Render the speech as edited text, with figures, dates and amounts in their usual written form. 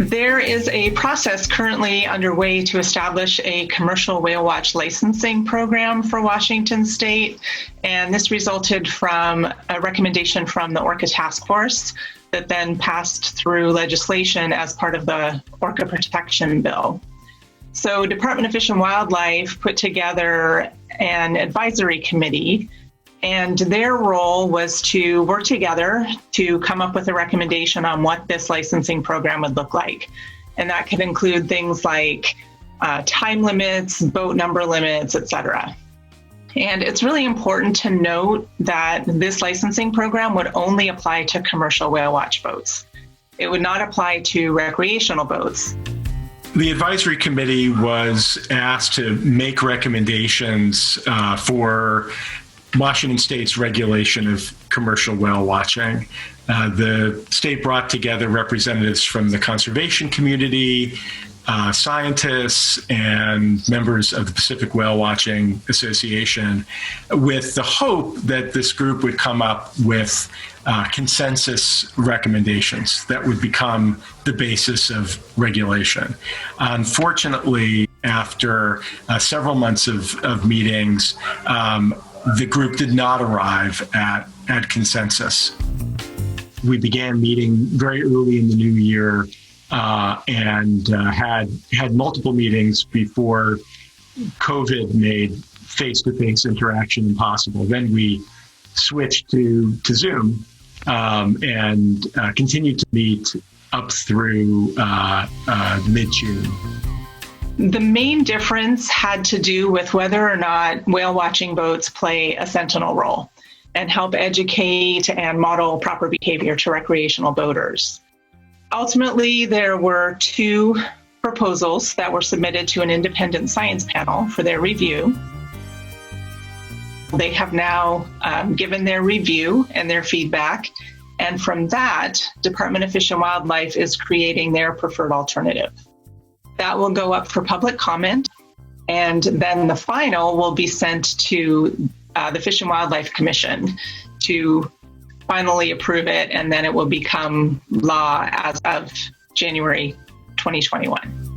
There is a process currently underway to establish a commercial whale watch licensing program for Washington State, and this resulted from a recommendation from the Orca task force that then passed through legislation as part of the Orca protection bill. So Department of Fish and Wildlife put together an advisory committee, and their role was to work together to come up with a recommendation on what this licensing program would look like. And that could include things like time limits, boat number limits, et cetera. And it's really important to note that this licensing program would only apply to commercial whale watch boats. It would not apply to recreational boats. The advisory committee was asked to make recommendations for Washington State's regulation of commercial whale watching. The state brought together representatives from the conservation community, scientists, and members of the Pacific Whale Watching Association, with the hope that this group would come up with consensus recommendations that would become the basis of regulation. Unfortunately, after several months of meetings, the group did not arrive at consensus. We began meeting very early in the new year and had multiple meetings before COVID made face-to-face interaction impossible. Then we switched to Zoom and continued to meet up through mid-June. The main difference had to do with whether or not whale watching boats play a sentinel role and help educate and model proper behavior to recreational boaters. Ultimately, there were 2 proposals that were submitted to an independent science panel for their review. They have now given their review and their feedback, and from that, Department of Fish and Wildlife is creating their preferred alternative. That will go up for public comment, and then the final will be sent to the Fish and Wildlife Commission to finally approve it, and then it will become law as of January 2021.